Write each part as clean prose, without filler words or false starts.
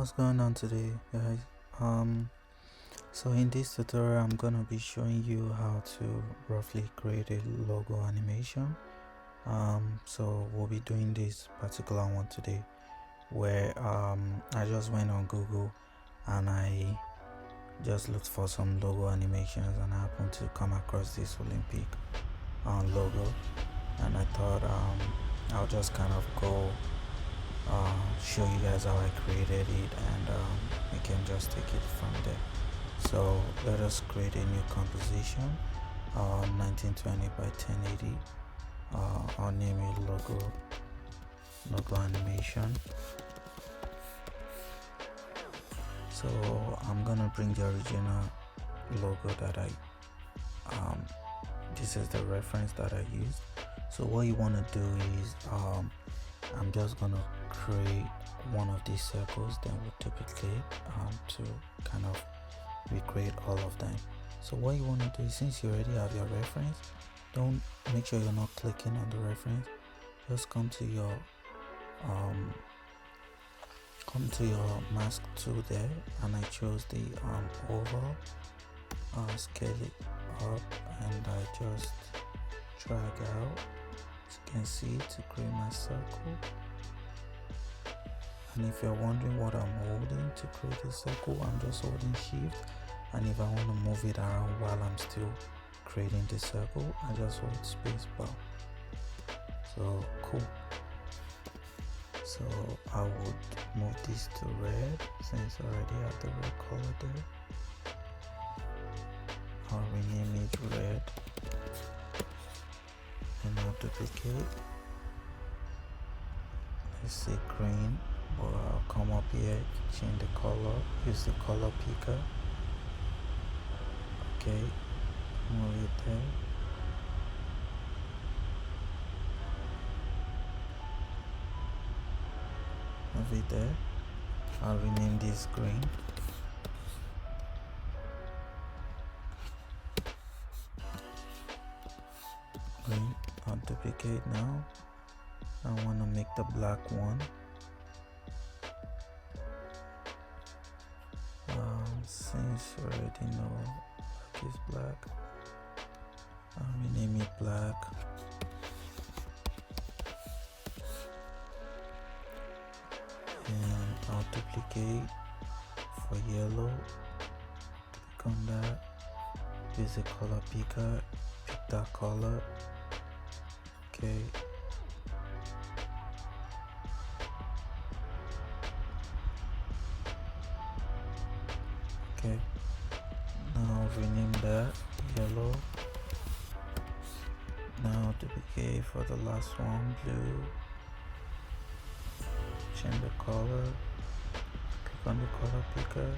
What's going on today, guys? Um, so in this tutorial, I'm gonna be showing you how to roughly create a logo animation. So we'll be doing this particular one today, where I just went on Google and I just looked for some logo animations, and I happened to come across this Olympic logo, and I thought I'll just kind of go show you guys how I created it, and we can just take it from there. So let us create a new composition, 1920 by 1080. I'll name it logo animation. So I'm gonna bring the original logo that this is the reference that I used. So what you want to do is I'm just gonna create one of these circles, then we'll duplicate to kind of recreate all of them. So what you want to do is, since you already have your reference, don't make sure you're not clicking on the reference. Just come to your mask tool there, and I chose the oval. Scale it up, and I just drag out, as you can see, to create my circle. And if you're wondering what I'm holding to create a circle, I'm just holding shift, and if I want to move it around while I'm still creating the circle, I just hold space bar. So cool. So I would move this to red, since I already have the red color there. I'll rename it red, and I'll duplicate. Let's say green, but I'll come up here, change the color, use the color picker. Okay, move it there. Move it there. I'll rename this green. Green. I'll duplicate now. I want to make the black one. Since you already know black is black, I'll rename it black. And I'll duplicate for yellow. Click on that. Use the color picker. Pick that color. Okay. Okay. Now rename that yellow. Now duplicate for the last one, blue. Change the color. Click on the color picker.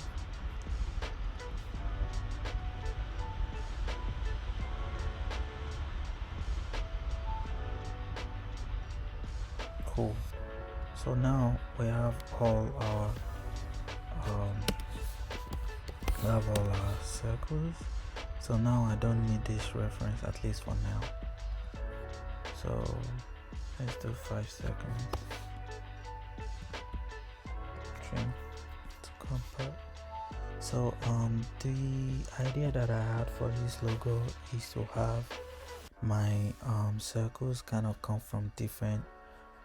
Cool. So now we have all our circles. So now I don't need this reference, at least for now. So let's do 5 seconds. Trim to compact. So the idea that I had for this logo is to have my circles kind of come from different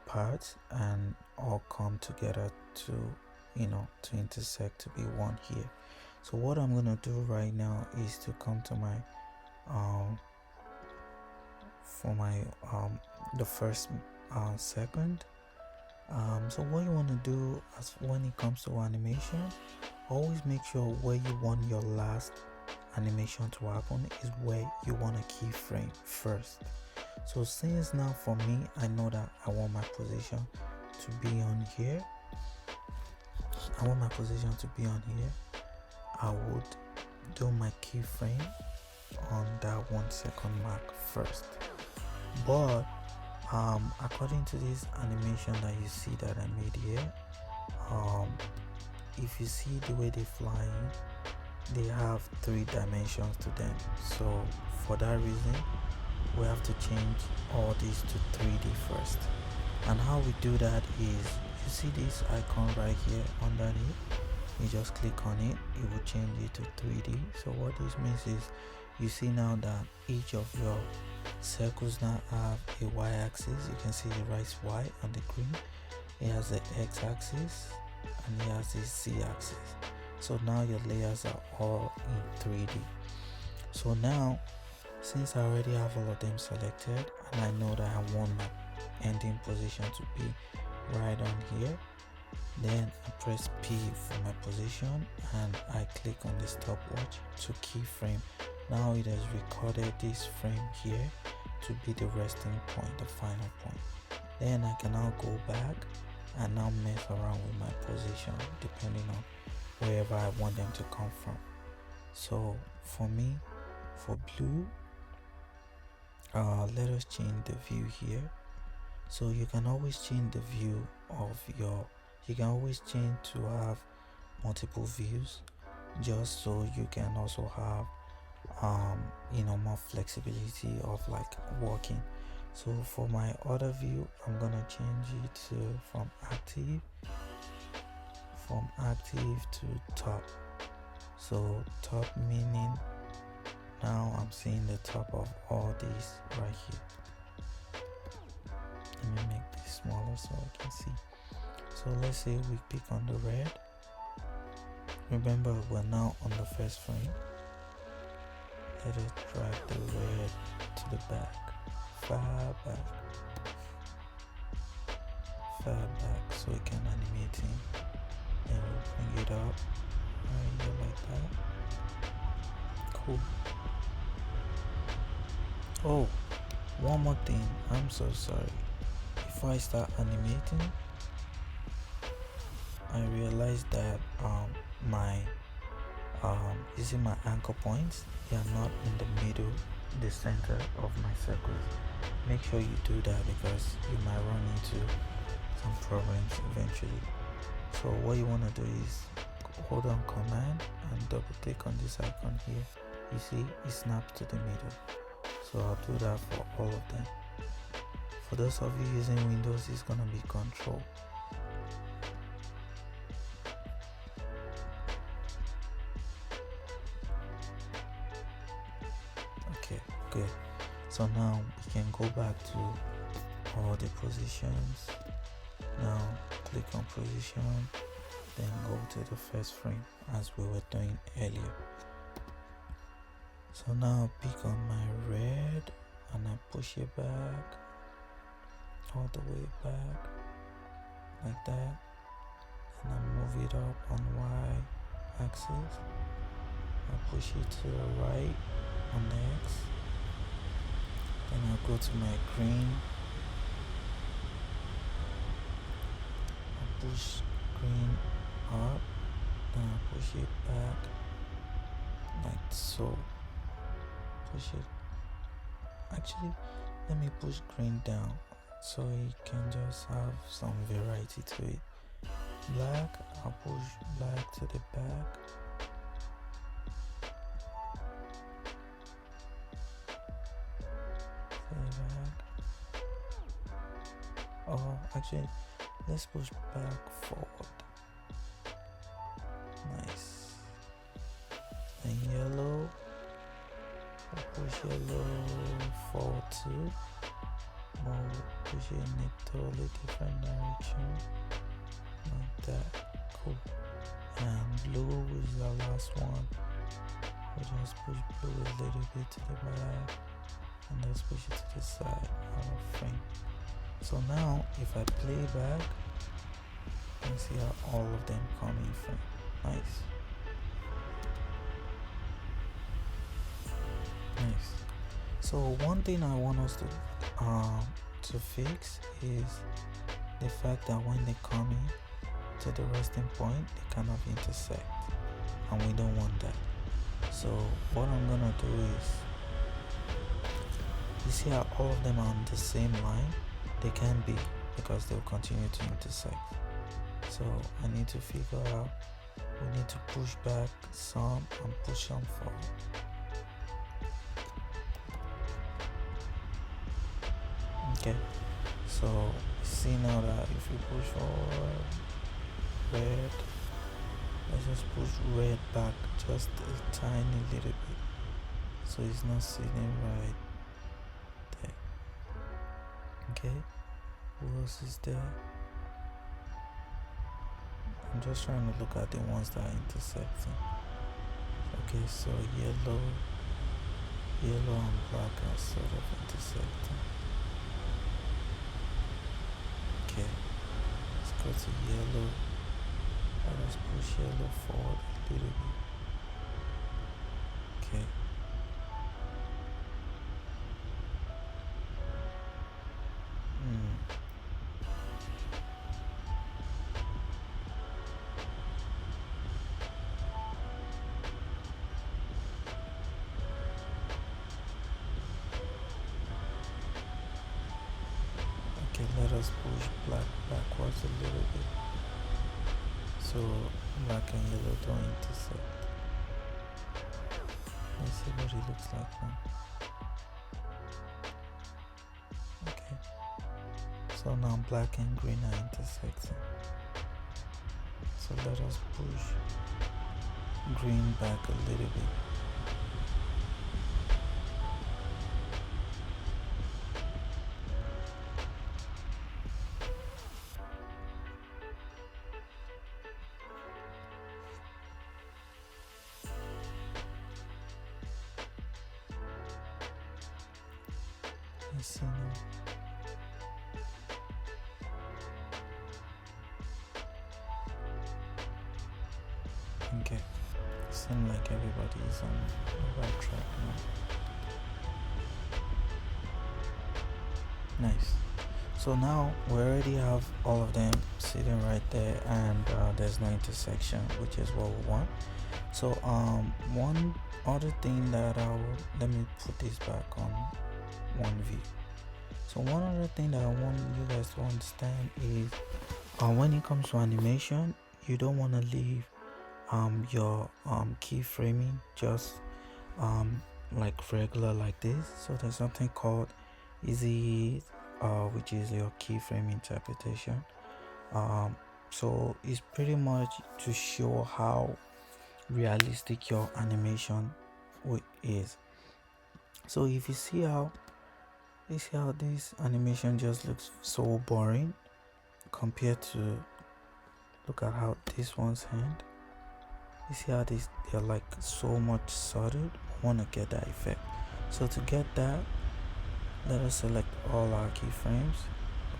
parts and all come together to intersect to be one here. So what I'm gonna do right now is to come to my the first second. So what you want to do as when it comes to animation, always make sure where you want your last animation to happen is where you want to keyframe first. So since now for me, I know that I want my position to be on here. I would do my keyframe on that 1 second mark first. But according to this animation that you see that I made here, if you see the way they flying, they have 3 dimensions to them. So for that reason, we have to change all these to 3D first. And how we do that is you see this icon right here underneath, you just click on it, it will change it to 3D. So what this means is you see now that each of your circles now have a y-axis. You can see it writes y on the green, it has the x-axis, and it has the z-axis. So now your layers are all in 3D. So now, since I already have all of them selected and I know that I want my ending position to be right on here, then I press P for my position and I click on the stopwatch to keyframe. Now it has recorded this frame here to be the resting point, the final point. Then I can now go back and now mess around with my position depending on wherever I want them to come from. So for me, for blue, let us change the view here. So you can always change the view of you can always change to have multiple views, just so you can also have more flexibility of like working. So for my other view, I'm gonna change it to from active to top. So top meaning now I'm seeing the top of all these right here. Let me make this smaller so I can see. So let's say we pick on the red. Remember, we're now on the first frame. Let us drag the red to the back, far back, so we can animate him. Then we'll bring it up right here like that. Cool. Oh, one more thing, I'm so sorry. Before I start animating, I realized that my anchor points, they are not in the middle, the center of my circles. Make sure you do that because you might run into some problems eventually. So what you want to do is hold on command and double click on this icon here. You see it snaps to the middle. So I'll do that for all of them. For those of you using Windows, it's gonna be Control. Okay, good. So now we can go back to all the positions. Now click on position, then go to the first frame as we were doing earlier. So now pick on my red and I push it back, all the way back, like that. And I move it up on Y axis. I push it to the right on X. Then I'll go to my green. I push green up, then I push it back, like so. Push it. Actually, let me push green down so it can just have some variety to it. Black, I'll push black to the back. To the back. Oh, actually, let's push back forward. Nice. And yellow. I'll push yellow forward too. Now push it in a totally different direction. Like that. Cool. And blue is the last one. We'll just push blue a little bit to the back. And let's push it to the side out of frame. So now if I play back, you can see how all of them come in frame. Nice. Nice. So one thing I want us to fix is the fact that when they come in to the resting point, they kind of intersect, and we don't want that. So what I'm gonna do is, you see how all of them are on the same line? They can be, because they'll continue to intersect. So I need to figure out, we need to push back some and push some forward. Okay, So see now that if you push forward red, let's just push red back just a tiny little bit, so it's not sitting right there. Okay, who else is there? I'm just trying to look at the ones that are intersecting. Okay, so yellow and black are sort of intersecting. Okay, let's go to yellow. Let us push yellow forward a little bit. Okay. Mm. Okay, let us push black backwards a little bit, so black and yellow don't intersect. Let's see what it looks like now. Okay, so now black and green are intersecting, so let us push green back a little bit. Let's see now. Okay, seems like everybody is on the right track now. Nice. So now we already have all of them sitting right there, and there's no intersection, which is what we want. So one other thing that let me put this back on one view. So one other thing that I want you guys to understand is when it comes to animation, you don't want to leave your keyframing just like regular like this. So there's something called easy which is your keyframe interpretation. So it's pretty much to show how realistic your animation is. So if you see how this animation just looks so boring compared to, look at how this one's hand. You see how they're like so much sorted. I want to get that effect. So to get that, let us select all our keyframes,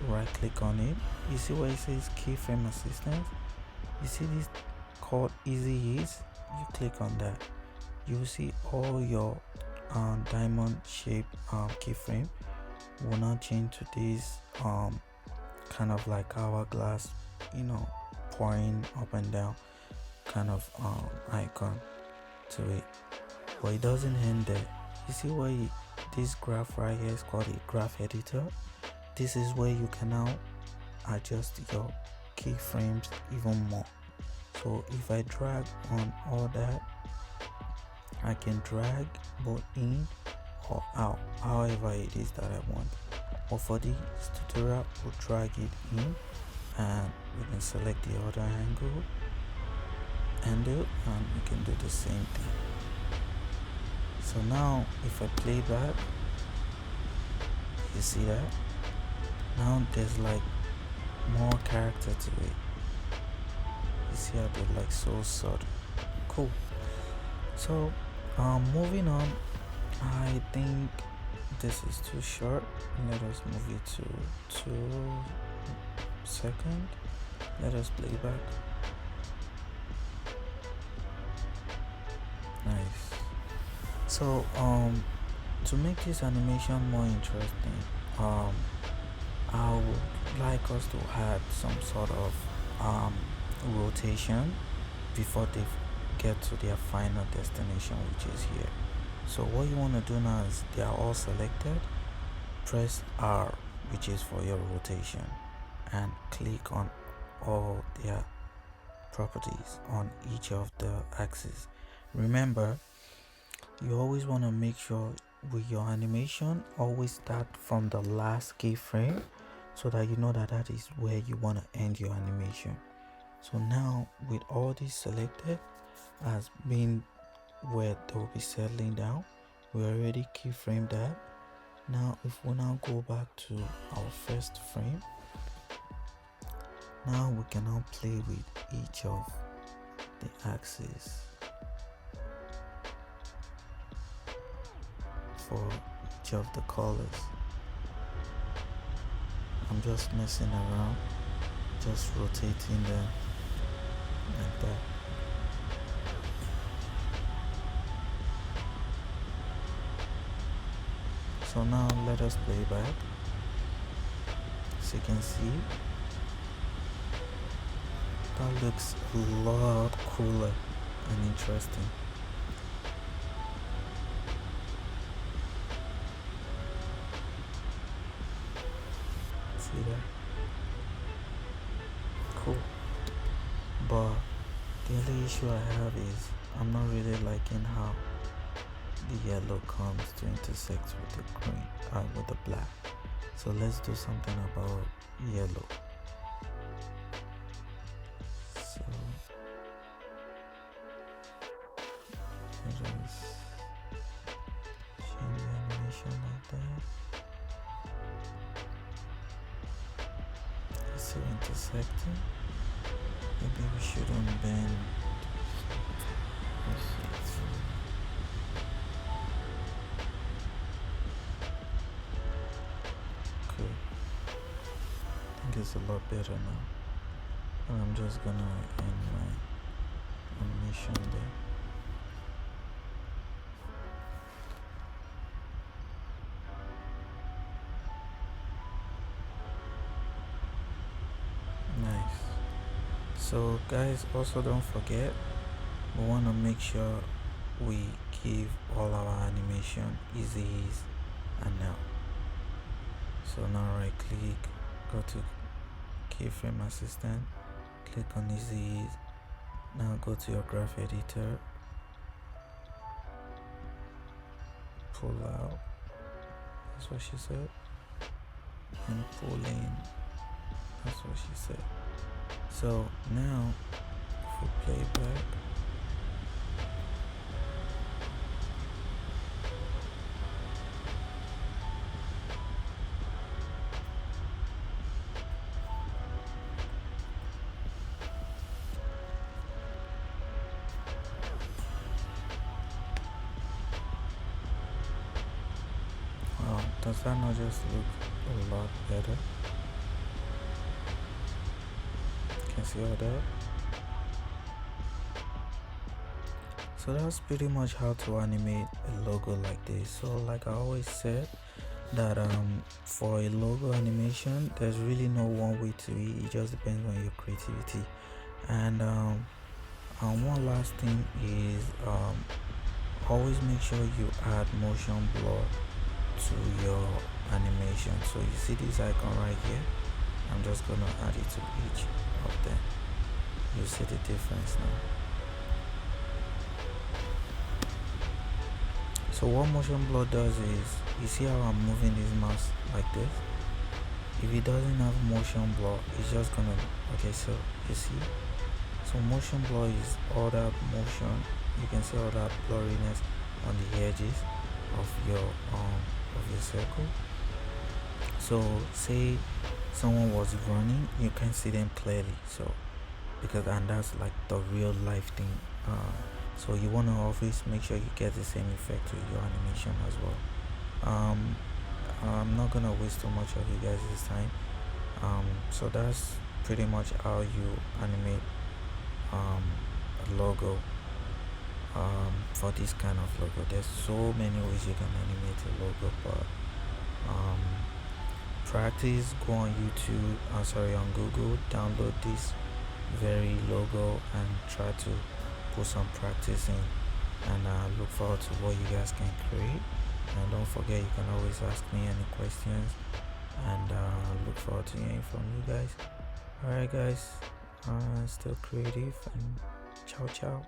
right click on it. You see where it says keyframe assistance? You see this called easy ease? You click on that, you will see all your diamond shape keyframe will now change to this kind of like hourglass, pouring up and down kind of icon to it. But it doesn't end there. You see where this graph right here is called a graph editor. This is where you can now adjust your keyframes even more. So if I drag on all that, I can drag both in or out, however it is that I want. But for this tutorial, we'll drag it in, and we can select the other angle, and we can do the same thing. So now if I play back, you see that now there's like more character to it. You see how they're like so subtle. Cool. So moving on, I think this is too short. Let us move it to 2 seconds. Let us play back. Nice. So to make this animation more interesting, I would like us to add some sort of rotation before they get to their final destination, which is here. So what you want to do now is they are all selected. Press R, which is for your rotation, and click on all their properties on each of the axes. Remember, you always want to make sure with your animation always start from the last keyframe. so that you know that that is where you want to end your animation. So now with all this selected as being where they will be settling down, we already keyframe that. Now if we now go back to our first frame, now we can now play with each of the axes for each of the colors. I'm just messing around, just rotating them like that. So now let us play back. As you can see, that looks a lot cooler and interesting. See that? Cool. But the only issue I have is I'm not really liking how the yellow comes to intersect with the green, with the black. So let's do something about yellow. So let us change the animation like that. It's so intersecting. Maybe we shouldn't bend. It's a lot better now, and I'm just gonna end my animation there. Nice. So guys, also don't forget, we want to make sure we give all our animation easy ease and now. So now right click, go to keyframe assistant, click on easy ease. Now go to your graph editor, pull out, that's what she said, and pull in, that's what she said. So now if we play back, does that not just look a lot better? Can see all that? So that's pretty much how to animate a logo like this. So like I always said, that for a logo animation, there's really no one way to it. It just depends on your creativity. And one last thing is always make sure you add motion blur to your animation. So you see this icon right here, I'm just gonna add it to each of them. You see the difference now. So what motion blur does is, you see how I'm moving this mouse like this? If it doesn't have motion blur, it's just gonna, okay, so you see, so motion blur is all that motion, you can see all that blurriness on the edges of your circle. So say someone was running, you can see them clearly, so and that's like the real life thing. So you want to always make sure you get the same effect with your animation as well. I'm not gonna waste too much of you guys' time. So that's pretty much how you animate a logo. For this kind of logo, there's so many ways you can animate a logo, but practice, go on YouTube, on Google, download this very logo and try to put some practice in, and look forward to what you guys can create. And don't forget, you can always ask me any questions, and look forward to hearing from you guys. Alright guys, still creative, and ciao ciao.